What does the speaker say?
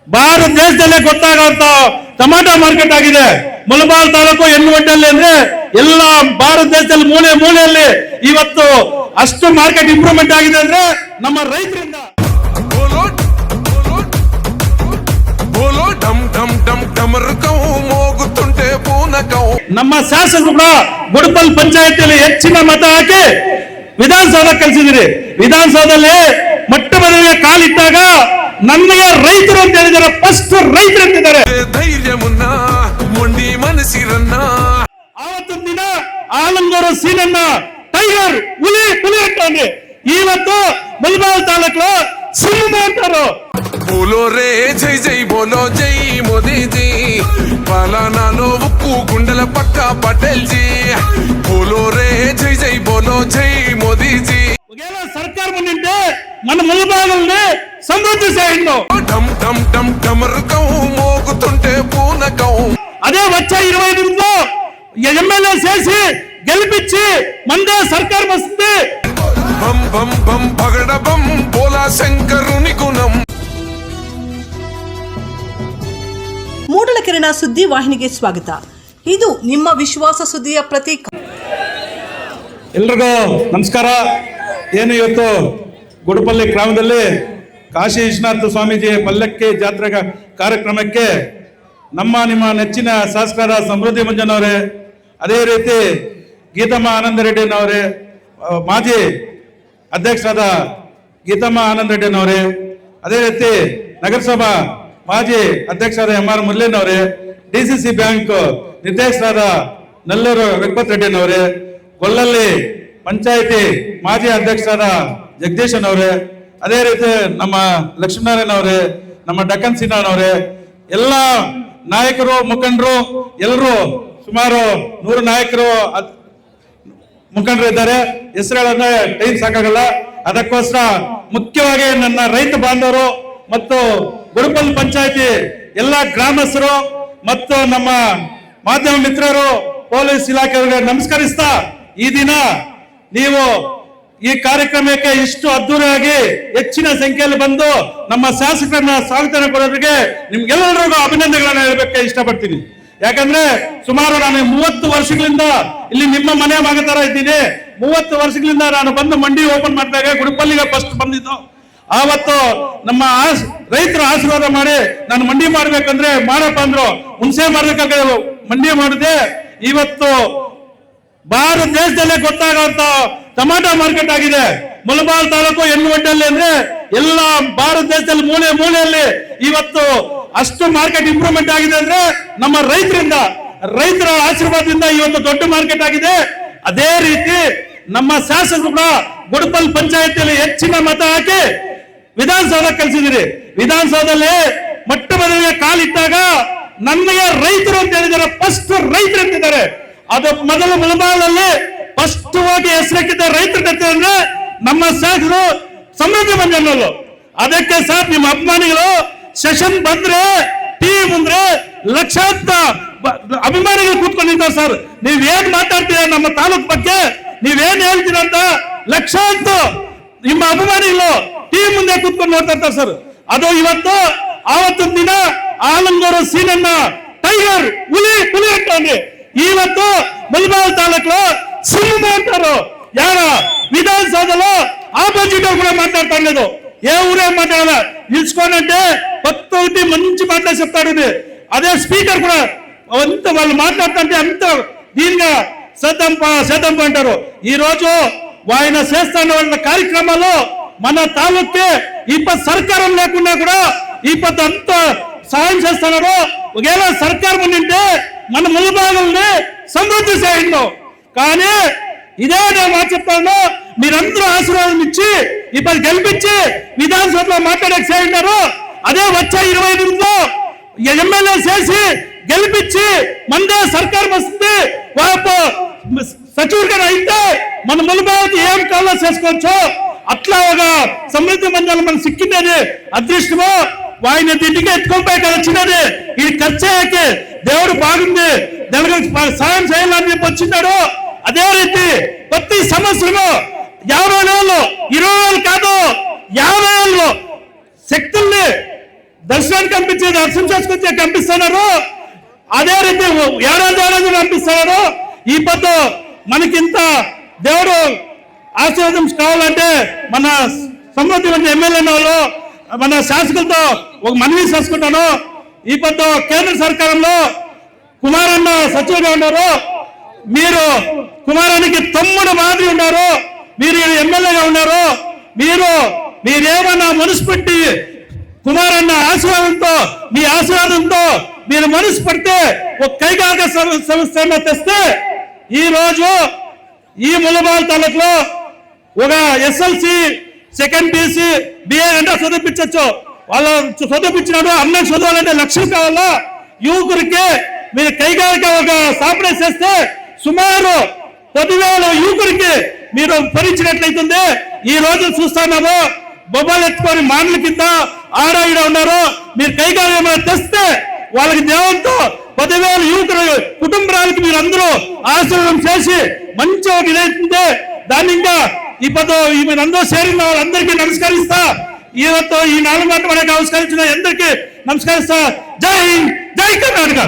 ಭಾರತ ದೇಶದಲ್ಲೇ ಗೊತ್ತಾಗುವಂತ tomato market ಆಗಿದೆ ಮುಳಬಾಲ್ ತಾಲೂಕು ಹೆಣ್ಣುವಡ್ಡಲ್ಲಿ. ಅಂದ್ರೆ ಎಲ್ಲ ಭಾರತ ದೇಶದಲ್ಲಿ ಮೂಲೆ ಮೂಲೆಯಲ್ಲಿ ಇವತ್ತು ಅಷ್ಟು ಮಾರ್ಕೆಟ್ ಇಂಪ್ರೂವ್ಮೆಂಟ್ ಆಗಿದೆ ಅಂದ್ರೆ ನಮ್ಮ ರೈತರಿಂದ. ನಮ್ಮ ಶಾಸಕರು ಕೂಡ ಗುಡಪಲ್ ಪಂಚಾಯತಿಯಲ್ಲಿ ಹೆಚ್ಚಿನ ಮತ ಹಾಕಿ ವಿಧಾನಸೌಧ ಕಳಿಸಿದಿರಿ. ವಿಧಾನಸೌಧದಲ್ಲಿ ಮೊಟ್ಟ ಮೊದಲಿಗೆ ಕಾಲಿಟ್ಟಾಗ ನನಗೆ ರೈತರು ಅಂತ ಹೇಳಿದ್ದಾರೆ, ಫಸ್ಟ್ ರೈತರು ಅಂತಿದ್ದಾರೆ. ಧೈರ್ಯ ಮುನ್ನ ಮೊಂಡಿ ಮನಸ್ಸಿರನ್ನ ಆವತ್ತೊಂದು ದಿನ ಆಲಂಗೂರು ಸೀನನ್ನ ಟೈಗರ್ ಹುಲಿ ಅಂತಾನೆ. ಇವತ್ತು ಮುಳಬಾಲ್ ತಾಲೂಕು ಸಿಂಹ ಅಂತಾರು. ಬೋಲೋ ರೇ ಜೈ ಜೈ ಬೋಲೋ ಜೈ ಮೋದಿ ಜಿ ಪಾಲನಾಲೋ ಉಕ್ಕು ಗುಂಡಲ ಪಕ್ಕ ಪಟೇಲ್ ಜಿ ಬೋಲೋ ರೇ ಜೈ ಜೈ ಬೋಲೋ ಜೈ మోదీ జీ ಸರ್ಕಾರ ಬಂದಿದೆ మన ములబాగల్ని సమృద్ధి చేయండి. డమ్ డమ్ డమ్ డమరుకం మోగుతుంటే పూనకం. అదే వచ్చే 25 ఎమ్మెల్యే చేసి గెలిపించి మందే సర్కార్ వస్తుంది. బం బం బం పగడ బం బోలా శంకరుని గుణం. ಮೂಡಲಕೆರೆನ ಸುದ್ದಿ ವಾಹಿನಿಗೆ ಸ್ವಾಗತ. ಇದು ನಿಮ್ಮ ವಿಶ್ವಾಸ ಸುದ್ದಿಯ ಪ್ರತೀಕ. ಎಲ್ರಿಗೂ ನಮಸ್ಕಾರ. ಏನು ಇವತ್ತು ಗುಡಪಲ್ಲಿ ಗ್ರಾಮದಲ್ಲಿ ಕಾಶಿ ವಿಶ್ವನಾಥ ಸ್ವಾಮೀಜಿ ಪಲ್ಲಕ್ಕಿ ಜಾತ್ರೆ ಕಾರ್ಯಕ್ರಮಕ್ಕೆ ನಿಮ್ಮ ನೆಚ್ಚಿನ ಶಾಸಕರಾದ ಸಮೃದ್ಧಿ ಮಂಜನವರೇ, ಅದೇ ರೀತಿ ಗೀತಮ್ಮ ಆನಂದ ರೆಡ್ಡಿನವರೇ, ಮಾಜಿ ಅಧ್ಯಕ್ಷರಾದ ಗೀತಮ್ಮ ಆನಂದ ರೆಡ್ಡಿನವರೇ, ಅದೇ ರೀತಿ ನಗರಸಭಾ ಮಾಜಿ ಅಧ್ಯಕ್ಷರಾದ MR ಮುರಳೀನವರೇ, DCC ಬ್ಯಾಂಕ್ ನಿರ್ದೇಶಕರಾದ ನಲ್ಲೂರು ರಘುಪತ್ ರೆಡ್ಡಿನವರೇ, ಗೊಲ್ಲಲ್ಲಿ ಪಂಚಾಯಿತಿ ಮಾಜಿ ಅಧ್ಯಕ್ಷರಾದ ಜಗದೀಶನವರೇ, ಅದೇ ರೀತಿ ನಮ್ಮ ಲಕ್ಷ್ಮೀನಾರಾಯಣ ಅವರೇ, ನಮ್ಮ ಡಕ್ಕನ್ ಸಿನ್ಹಾನವರೇ, ಎಲ್ಲ ನಾಯಕರು ಮುಖಂಡರು ಎಲ್ಲರೂ ಸುಮಾರು 100 ನಾಯಕರು ಮುಖಂಡರು ಇದ್ದಾರೆ. ಹೆಸರುಗಳನ್ನ ಟೈಮ್ ಸಾಕಾಗಲ್ಲ. ಅದಕ್ಕೋಸ್ಕರ ಮುಖ್ಯವಾಗಿ ನನ್ನ ರೈತ ಬಾಂಧವರು ಮತ್ತು ಗುಡಪಲ್ ಪಂಚಾಯಿತಿ ಎಲ್ಲ ಗ್ರಾಮಸ್ಥರು ಮತ್ತು ನಮ್ಮ ಮಾಧ್ಯಮ ಮಿತ್ರರು, ಪೊಲೀಸ್ ಇಲಾಖೆಯವರಿಗೆ ನಮಸ್ಕರಿಸ್ತಾ, ಈ ದಿನ ನೀವು ಈ ಕಾರ್ಯಕ್ರಮಕ್ಕೆ ಇಷ್ಟು ಅದ್ದೂರಿಯಾಗಿ ಹೆಚ್ಚಿನ ಸಂಖ್ಯೆಯಲ್ಲಿ ಬಂದು ನಮ್ಮ ಶಾಸಕರನ್ನ ಸ್ವಾಗತ ಕೊಡೋದಕ್ಕೆ ನಿಮ್ಗೆಲ್ಲರಿಗೂ ಅಭಿನಂದನೆಗಳನ್ನ ಹೇಳಬೇಕು ಇಷ್ಟಪಡ್ತೀನಿ. ಯಾಕಂದ್ರೆ ಸುಮಾರು ನಾನು 30 ವರ್ಷಗಳಿಂದ ಇಲ್ಲಿ ನಿಮ್ಮ ಮನೆ ಮಗ ತರ ಇದ್ದೀನಿ. 30 ವರ್ಷಗಳಿಂದ ನಾನು ಬಂದು ಮಂಡಿ ಓಪನ್ ಮಾಡಿದಾಗ ಗುಡಪಲ್ಲಿಗೆ ಫಸ್ಟ್ ಬಂದಿದ್ದು. ಆವತ್ತು ನಮ್ಮ ರೈತರು ಆಶೀರ್ವಾದ ಮಾಡಿ ನಾನು ಮಂಡಿ ಮಾಡ್ಬೇಕಂದ್ರೆ ಮಾಡಪ್ಪ ಅಂದ್ರು. ಹುಣಸೆ ಮಾರ್ಬೇಕಾದ್ರೆ ಮಂಡಿ ಮಾಡಿದೆ. ಇವತ್ತು ಭಾರತ ದೇಶದಲ್ಲೇ ಗೊತ್ತಾಗುವಂತ ಟೊಮಾಟೊ ಮಾರ್ಕೆಟ್ ಆಗಿದೆ ಮುಳಬಾಲ್ ತಾಲೂಕು ಹೆಣ್ಣುವಡ್ಡಲ್ಲಿ. ಅಂದ್ರೆ ಎಲ್ಲ ಭಾರತ ದೇಶದಲ್ಲಿ ಮೂಲೆ ಮೂಲೆಯಲ್ಲಿ ಇವತ್ತು ಅಷ್ಟು ಮಾರ್ಕೆಟ್ ಇಂಪ್ರೂವ್ಮೆಂಟ್ ಆಗಿದೆ ಅಂದ್ರೆ ನಮ್ಮ ರೈತರ ಆಶೀರ್ವಾದದಿಂದ ಇವತ್ತು ದೊಡ್ಡ ಮಾರ್ಕೆಟ್ ಆಗಿದೆ. ಅದೇ ರೀತಿ ನಮ್ಮ ಶಾಸಕರು ಕೂಡ ಗುಡಪಲ್ ಪಂಚಾಯತಿಯಲ್ಲಿ ಹೆಚ್ಚಿನ ಮತ ಹಾಕಿ ವಿಧಾನಸೌಧ ಕಳಿಸಿದಿರಿ. ವಿಧಾನಸೌಧದಲ್ಲಿ ಮೊಟ್ಟ ಮೊದಲಿಗೆ ಕಾಲಿಟ್ಟಾಗ ನನಗೆ ರೈತರು ಅಂತ ಹೇಳಿದ್ದಾರೆ, ಫಸ್ಟ್ ರೈತರು ಅಂತಿದ್ದಾರೆ. ಅದು ಮೊದಲು ಮುಳಬಾಲಲ್ಲಿ ಫಸ್ಟ್ ಹೋಗಿ ಹೆಸರಕ್ಕಿದ್ದ ರೈತರು ಅಂದ್ರೆ ನಮ್ಮ ಶಾಸಕರು ಸಮೃದ್ಧಿ ಮಂಜನವರು. ಅದಕ್ಕೆ ಸರ್ ನಿಮ್ಮ ಅಭಿಮಾನಿಗಳು ಸೆಷನ್ ಬಂದ್ರೆ ಟಿವಿ ಮುಂದ್ರೆ ಲಕ್ಷಾಂತರ ಅಭಿಮಾನಿಗಳು ಕೂತ್ಕೊಂಡಿದ್ದಾರೆ ಸರ್. ನೀವೇನ್ ಮಾತಾಡ್ತೀರ ನಮ್ಮ ತಾಲೂಕ್ ಬಗ್ಗೆ, ನೀವೇನ್ ಹೇಳ್ತೀರ ಅಂತ ಲಕ್ಷಾಂತರ ನಿಮ್ಮ ಅಭಿಮಾನಿಗಳು ಟಿವಿ ಮುಂದೆ ಕೂತ್ಕೊಂಡು ನೋಡ್ತಾ ಇರ್ತಾರೆ ಸರ್. ಅದು ಇವತ್ತು ಆವತ್ತೊಂದು ದಿನ ಆಲಂಗೂರು ಸೀನನ್ನ ಟೈಗರ್ ಹುಲಿ ಅಂತಾನೆ. ಇವತ್ತು ಮುಳಬಾಲ್ ತಾಲೂಕು ಸಿಂಹ ಅಂತಾರು. ಯಾರ ವಿಧಾನಸೌಧದಲ್ಲೂ ಆಪೋಸಿಟ್ ಕೂಡ ಮಾತಾಡ್ತಾ ಇರೋದು. ఏ ఊరే మాట్లాడాల నిల్చుకోనంటే 10 మంచి మాటలు చెప్తాడు. అదే స్పీకర్ కూడా అంత వాళ్ళు మాట్లాడుతుంటే అంత దీనిగా శతంప అంటారు. ఈ రోజు ఆయన చేస్తున్న కార్యక్రమాల్లో మన తాలూకే ఇప్పటి సర్కారం లేకుండా కూడా ఇప్పటి అంత సహాయం చేస్తున్నారు. ఒకవేళ సర్కారం ఉండింటే మన ములబాగల్ని సమృద్ధి చేయండి. కానీ ఇదే నేను మాట చెప్తాను, మీరందరూ ఆశీర్వాదం ఇచ్చి ఇప్పుడు గెలిపించి విధానసభలో మాట్లాడక చేయంటారు. అదే వచ్చే 25 ఎమ్మెల్యే చేసి గెలిపించి మందే సర్కార్ వస్తుంది. సచివుడిగా అయితే మన ములబాగకి ఏం కావాలో చేసుకోవచ్చు. అట్లా ఒక సమృద్ధి మండలం మనకు సిక్కిందని అదృష్టమో ఆయన ఇంటికి ఎత్తుకోపోయి కదా వచ్చినది. ఇది ఖర్చు అయ్యాకే దేవుడు బాగుంది, దేవుడికి సాయం చేయాలని చెప్పి వచ్చినాడు. అదే రీతి ప్రతి సంవత్సరము 50,000 20,000 కాదు 50,000 శక్తుల్ని దర్శనానికి కనిపించేది దర్శనం చేసుకొచ్చే కనిపిస్తున్నారు. అదే రీతి ఏడాది కనిపిస్తున్నారు. ఈ పొద్దు మనకింత దేవుడు ఆశీర్వాదం కావాలంటే మన సమృద్ధి ఎమ్మెల్యే వాళ్ళు మన శాసకులతో ఒక మనవి చేసుకుంటాను. ఈ పొద్దు కేంద్ర సర్కారంలో కుమారన్న సచివుగా ఉన్నారు. మీరు కుమారానికి తమ్ముడు మాదిరి ఉన్నారు. మీరు ఎమ్మెల్యేగా ఉన్నారు. మీరేమన్నా మనసు పెట్టి కుమారన్న ఆశీర్వాదంతో మీ ఆశీర్వాదంతో మీరు మనసు పెడితే ఒక కైగాక సంస్థ తెస్తే ఈ రోజు ఈ ములబాల్ తాలూకులో ఒక ఎస్ఎల్సి సెకండ్ బీసీ బిఏ అంటే చదివించచ్చు. వాళ్ళు చదివించినాడు. అన్నకు చదవాలంటే లక్ష్యం కావాలా. యువకుడికి మీరు కైగారిక ఒక స్థాపన చేస్తే సుమారు 10,000 యువకుడికి మీరు భరించినట్లయితుంది. ఈ రోజు చూస్తున్నాము బొమ్మలు ఎత్తుకొని మాటల కింద ఆడాయిడ ఉన్నారు. మీరు కైగారిక తెస్తే వాళ్ళకి దేవునితో 10,000 యువకులు కుటుంబాలకి మీరు అందరూ ఆశీర్వాదం చేసి మంచి ఒక ఇదైతుంది. దాన్ని ఇంకా ఈ మీరందరూ చేరిన వాళ్ళందరికీ నమస్కరిస్తా. ఈరోజు ఈ 4 గంటల నమస్కరించిన అందరికీ నమస్కరిస్తా. జై హింద్, జై కర్ణాటక.